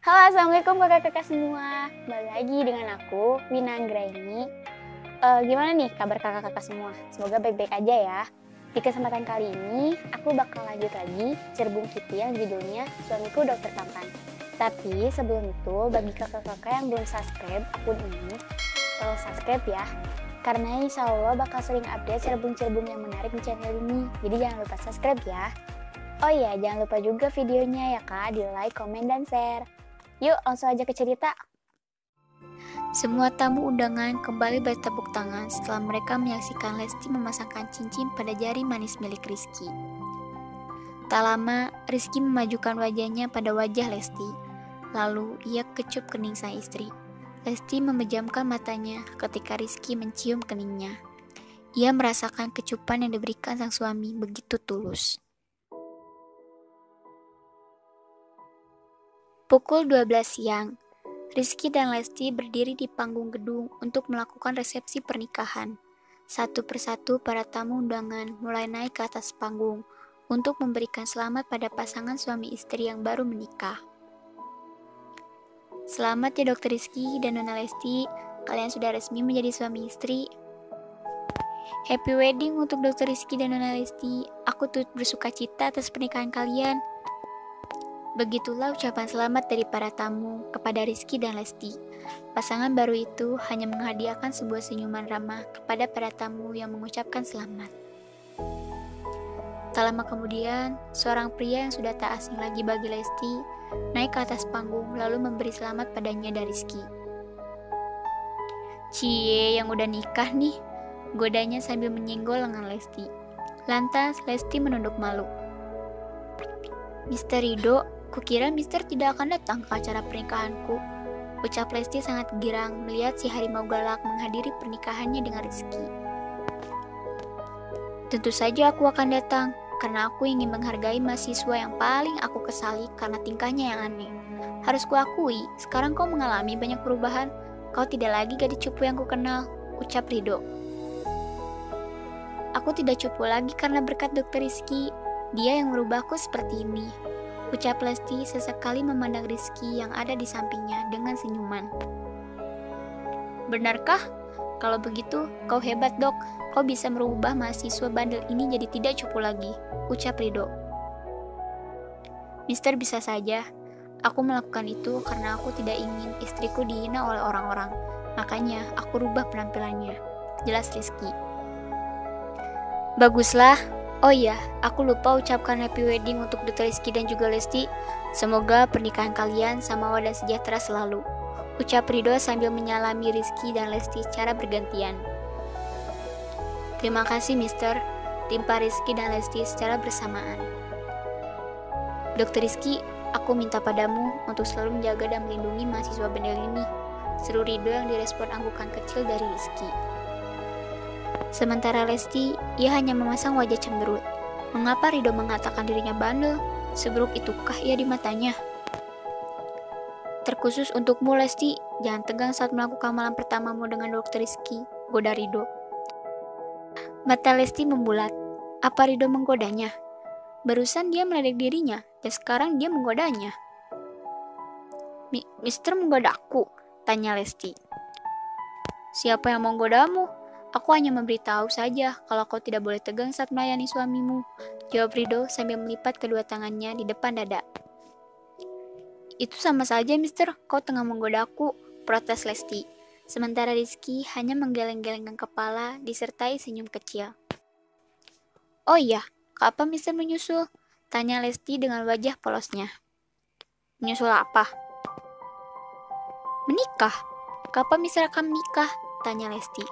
Halo, assalamualaikum kakak-kakak semua. Kembali lagi dengan aku, Wina Anggraini. Gimana nih kabar kakak-kakak semua? Semoga baik-baik aja ya. Di kesempatan kali ini, aku bakal lanjut lagi Cerbung Kitty yang judulnya Suamiku Dokter Tampan. Tapi sebelum itu, bagi kakak-kakak yang belum subscribe akun ini, tolong subscribe ya. Karena insya Allah bakal sering update cerbung-cerbung yang menarik di channel ini. Jadi jangan lupa subscribe ya. Oh iya, jangan lupa juga videonya ya kak, di like, komen, dan share. Yuk langsung aja ke cerita. Semua tamu undangan kembali bertepuk tangan setelah mereka menyaksikan Lesti memasangkan cincin pada jari manis milik Rizky. Tak lama, Rizky memajukan wajahnya pada wajah Lesti. Lalu ia kecup kening sang istri. Lesti memejamkan matanya ketika Rizky mencium keningnya. Ia merasakan kecupan yang diberikan sang suami begitu tulus. Pukul 12 siang, Rizky dan Lesti berdiri di panggung gedung untuk melakukan resepsi pernikahan. Satu persatu para tamu undangan mulai naik ke atas panggung untuk memberikan selamat pada pasangan suami istri yang baru menikah. Selamat ya Dokter Rizky dan Nona Lesti, kalian sudah resmi menjadi suami istri. Happy wedding untuk Dokter Rizky dan Nona Lesti, aku turut bersuka cita atas pernikahan kalian. Begitulah ucapan selamat dari para tamu kepada Rizky dan Lesti. Pasangan baru itu hanya menghadiahkan sebuah senyuman ramah kepada para tamu yang mengucapkan selamat. Tak lama kemudian, seorang pria yang sudah tak asing lagi bagi Lesti naik ke atas panggung lalu memberi selamat padanya dan Rizky. Cie, yang udah nikah nih, godanya sambil menyenggol lengan Lesti. Lantas, Lesti menunduk malu. Mr. Rido, kukira Mister tidak akan datang ke acara pernikahanku. Ucap Lesti sangat girang melihat si harimau galak menghadiri pernikahannya dengan Rizky. Tentu saja aku akan datang, karena aku ingin menghargai mahasiswa yang paling aku kesali karena tingkahnya yang aneh. Harus kuakui, sekarang kau mengalami banyak perubahan. Kau tidak lagi gadis cupu yang kukenal, ucap Rido. Aku tidak cupu lagi karena berkat Dokter Rizky. Dia yang merubahku seperti ini, ucap Lesti sesekali memandang Rizky yang ada di sampingnya dengan senyuman. Benarkah? Kalau begitu, kau hebat dok. Kau bisa merubah mahasiswa bandel ini jadi tidak cupu lagi, ucap Rido. Mister bisa saja. Aku melakukan itu karena aku tidak ingin istriku dihina oleh orang-orang. Makanya aku rubah penampilannya, jelas Rizky. Baguslah. Oh iya, aku lupa ucapkan happy wedding untuk Dr. Rizky dan juga Lesti. Semoga pernikahan kalian samawa dan sejahtera selalu, ucap Rido sambil menyalami Rizky dan Lesti secara bergantian. Terima kasih Mister, timpa Rizky dan Lesti secara bersamaan. Dr. Rizky, aku minta padamu untuk selalu menjaga dan melindungi mahasiswa bandel ini, seru Rido yang direspon anggukan kecil dari Rizky. Sementara Lesti, ia hanya memasang wajah cemberut. Mengapa Rido mengatakan dirinya bandel? Seburuk itukah ia di matanya? Terkhusus untukmu Lesti, jangan tegang saat melakukan malam pertamamu dengan Dokter Rizky, goda Rido. Mata Lesti membulat. Apa Rido menggodanya? Barusan dia meledek dirinya, dan sekarang dia menggodanya. Mister menggodaku? Tanya Lesti. Siapa yang menggodamu? Aku hanya memberitahu saja kalau kau tidak boleh tegang saat melayani suamimu, jawab Rido sambil melipat kedua tangannya di depan dada. Itu sama saja, Mister. Kau tengah menggodaku, protes Lesti. Sementara Rizky hanya menggeleng-gelengkan kepala disertai senyum kecil. Oh iya, kapan Mister menyusul? Tanya Lesti dengan wajah polosnya. Menyusul apa? Menikah. Kapan Mister akan menikah? Tanya Lesti.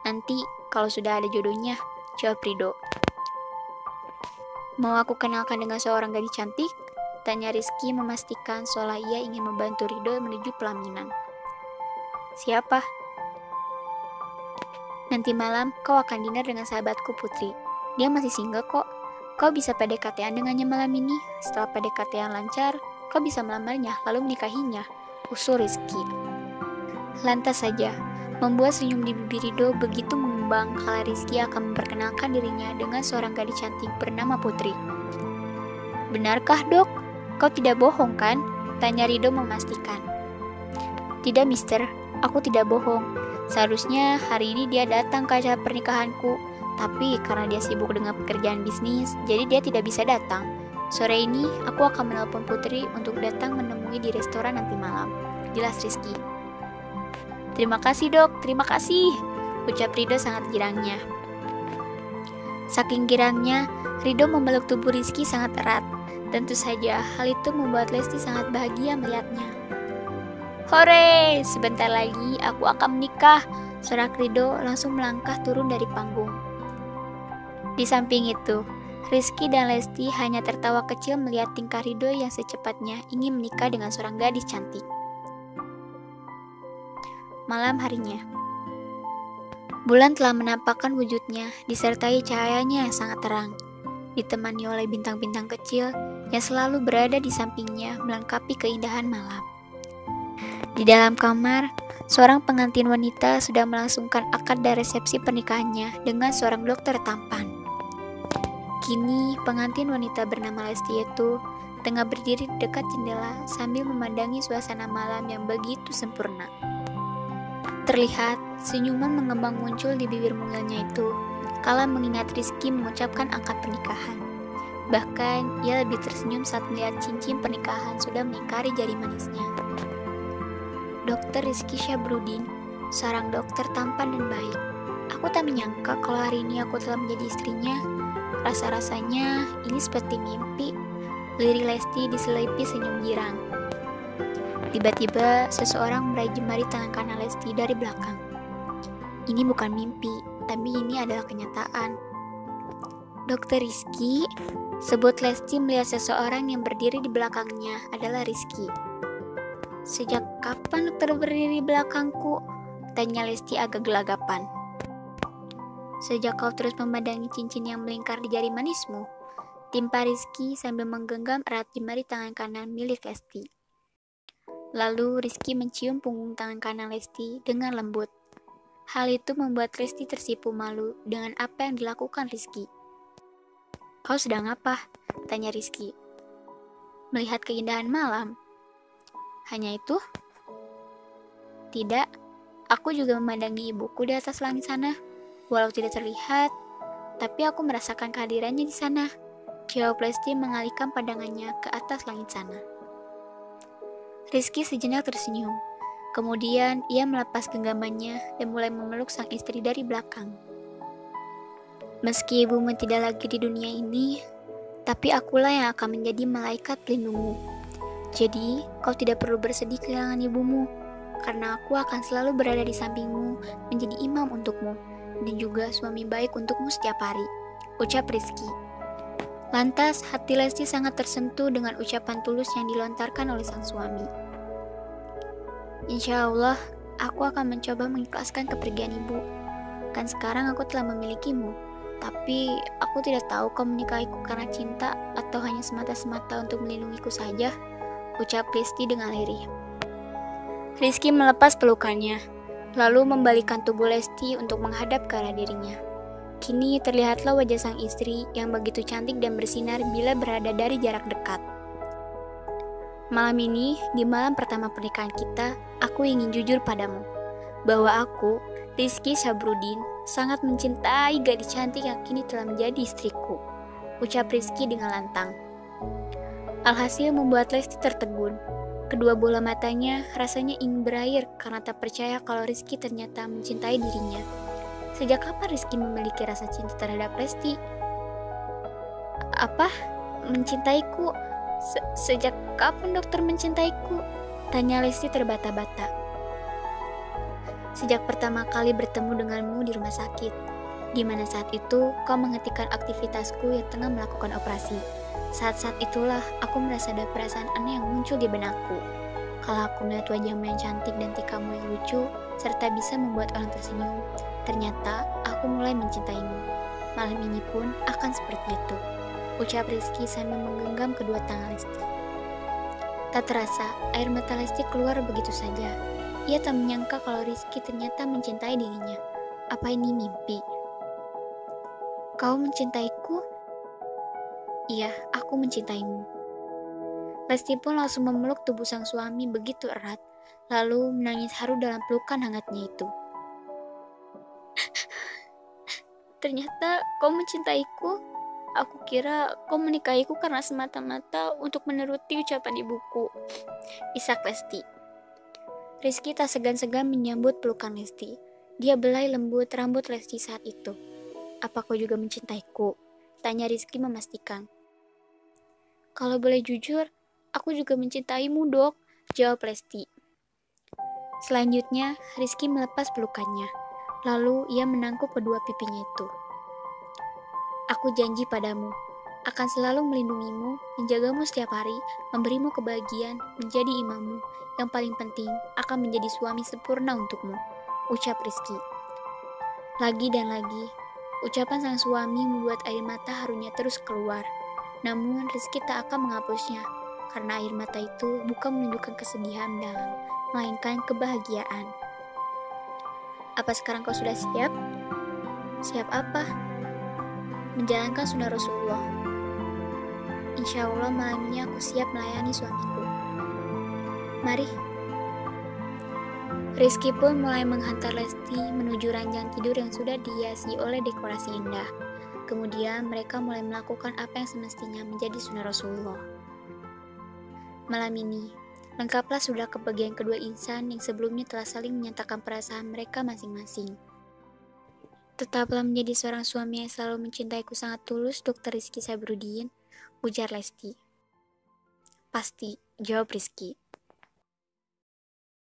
Nanti, kalau sudah ada jodohnya, jawab Rido. Mau aku kenalkan dengan seorang gadis cantik? Tanya Rizky memastikan seolah ia ingin membantu Rido menuju pelaminan. Siapa? Nanti malam kau akan dinner dengan sahabatku Putri. Dia masih single kok. Kau bisa PDKT-an dengannya malam ini. Setelah PDKT-an lancar, kau bisa melamarnya lalu menikahinya, usul Rizky. Lantas saja, membuat senyum di bibir Rido begitu mengembang kala Rizky akan memperkenalkan dirinya dengan seorang gadis cantik bernama Putri. Benarkah dok? Kau tidak bohong kan? Tanya Rido memastikan. Tidak, Mister. Aku tidak bohong. Seharusnya hari ini dia datang ke acara pernikahanku. Tapi karena dia sibuk dengan pekerjaan bisnis, jadi dia tidak bisa datang. Sore ini, aku akan menelpon Putri untuk datang menemui di restoran nanti malam. Jelas Rizky. Terima kasih dok, terima kasih. Ucap Rido sangat girangnya. Saking girangnya, Rido memeluk tubuh Rizky sangat erat. Tentu saja, hal itu membuat Lesti sangat bahagia melihatnya. Hore, sebentar lagi aku akan menikah. Sorak Rido langsung melangkah turun dari panggung. Di samping itu, Rizky dan Lesti hanya tertawa kecil melihat tingkah Rido yang secepatnya ingin menikah dengan seorang gadis cantik. Malam harinya, bulan telah menampakkan wujudnya disertai cahayanya yang sangat terang, ditemani oleh bintang-bintang kecil yang selalu berada di sampingnya melengkapi keindahan malam. Di dalam kamar, seorang pengantin wanita sudah melangsungkan akad dan resepsi pernikahannya dengan seorang dokter tampan. Kini, pengantin wanita bernama Lesti itu tengah berdiri di dekat jendela sambil memandangi suasana malam yang begitu sempurna. Terlihat, senyuman mengembang muncul di bibir mungilnya itu, kala mengingat Rizky mengucapkan akad pernikahan. Bahkan, ia lebih tersenyum saat melihat cincin pernikahan sudah melingkari jari manisnya. Dr. Rizky Syabrudin, seorang dokter tampan dan baik. Aku tak menyangka kalau hari ini aku telah menjadi istrinya. Rasa-rasanya ini seperti mimpi. Lirik Lesti diselipi senyum girang. Tiba-tiba seseorang meraih jemari tangan kanan Lesti dari belakang. Ini bukan mimpi, tapi ini adalah kenyataan. Dokter Rizky, sebut Lesti melihat seseorang yang berdiri di belakangnya adalah Rizky. Sejak kapan dokter berdiri di belakangku? Tanya Lesti agak gelagapan. Sejak kau terus memandangi cincin yang melingkar di jari manismu, timpa Rizky sambil menggenggam erat jemari tangan kanan milik Lesti. Lalu Rizky mencium punggung tangan kanan Lesti dengan lembut. Hal itu membuat Lesti tersipu malu dengan apa yang dilakukan Rizky. Kau sedang apa? Tanya Rizky. Melihat keindahan malam. Hanya itu? Tidak, aku juga memandangi ibuku di atas langit sana. Walau tidak terlihat, tapi aku merasakan kehadirannya di sana. Jawab Lesti mengalihkan pandangannya ke atas langit sana. Rizky sejenak tersenyum. Kemudian ia melepas genggamannya dan mulai memeluk sang istri dari belakang. Meski ibumu tidak lagi di dunia ini, tapi akulah yang akan menjadi malaikat pelindungmu. Jadi, kau tidak perlu bersedih kehilangan ibumu, karena aku akan selalu berada di sampingmu menjadi imam untukmu, dan juga suami baik untukmu setiap hari, ucap Rizky. Lantas, hati Lesti sangat tersentuh dengan ucapan tulus yang dilontarkan oleh sang suami. Insya Allah, aku akan mencoba mengikhlaskan kepergian ibu. Kan sekarang aku telah memilikimu, tapi aku tidak tahu kau menikahiku karena cinta atau hanya semata-semata untuk melindungiku saja, ucap Lesti dengan lirih. Rizky melepas pelukannya, lalu membalikkan tubuh Lesti untuk menghadap ke arah dirinya. Kini terlihatlah wajah sang istri yang begitu cantik dan bersinar bila berada dari jarak dekat. Malam ini, di malam pertama pernikahan kita, aku ingin jujur padamu, bahwa aku, Rizky Syabrudin, sangat mencintai gadis cantik yang kini telah menjadi istriku, ucap Rizky dengan lantang. Alhasil membuat Lesti tertegun. Kedua bola matanya rasanya ingin berair karena tak percaya kalau Rizky ternyata mencintai dirinya. Sejak kapan Rizky memiliki rasa cinta terhadap Lesti? Apa? Mencintaiku? Sejak kapan dokter mencintaiku? Tanya Lesti terbata-bata. Sejak pertama kali bertemu denganmu di rumah sakit, di mana saat itu kau menghentikan aktivitasku yang tengah melakukan operasi. Saat-saat itulah aku merasa ada perasaan aneh yang muncul di benakku. Kalau aku melihat wajahmu yang cantik dan tikamu yang lucu, serta bisa membuat orang tersenyum, ternyata aku mulai mencintaimu. Malam ini pun akan seperti itu, ucap Rizky sambil menggenggam kedua tangan Lesti. Tak terasa, air mata Lesti keluar begitu saja. Ia tak menyangka kalau Rizky ternyata mencintai dirinya. Apa ini mimpi? Kau mencintaiku? Iya, aku mencintaimu. Lesti pun langsung memeluk tubuh sang suami begitu erat, lalu menangis haru dalam pelukan hangatnya itu. Ternyata kau mencintaiku. Aku kira kau menikahiku karena semata-mata untuk menuruti ucapan ibuku. Isak Lesti. Rizky tak segan-segan menyambut pelukan Lesti. Dia belai lembut rambut Lesti saat itu. Apa kau juga mencintaiku? Tanya Rizky memastikan. Kalau boleh jujur, aku juga mencintaimu, Dok. Jawab Lesti. Selanjutnya, Rizky melepas pelukannya. Lalu ia menangkup kedua pipinya itu. Aku janji padamu, akan selalu melindungimu, menjagamu setiap hari, memberimu kebahagiaan, menjadi imammu. Yang paling penting, akan menjadi suami sempurna untukmu, ucap Rizky. Lagi dan lagi, ucapan sang suami membuat air mata harunya terus keluar. Namun Rizky tak akan menghapusnya, karena air mata itu bukan menunjukkan kesedihan dalam, melainkan kebahagiaan. Apa sekarang kau sudah siap? Siap apa? Menjalankan sunnah Rasulullah. Insya Allah malam ini aku siap melayani suamiku. Mari. Rizky pun mulai menghantar Lesti menuju ranjang tidur yang sudah dihiasi oleh dekorasi indah. Kemudian mereka mulai melakukan apa yang semestinya menjadi sunnah Rasulullah. Malam ini, lengkaplah sudah kebahagiaan kedua insan yang sebelumnya telah saling menyatakan perasaan mereka masing-masing. Tetaplah menjadi seorang suami yang selalu mencintaiku sangat tulus, Dr. Rizky Sabrudin, ujar Lesti. Pasti, jawab Rizky.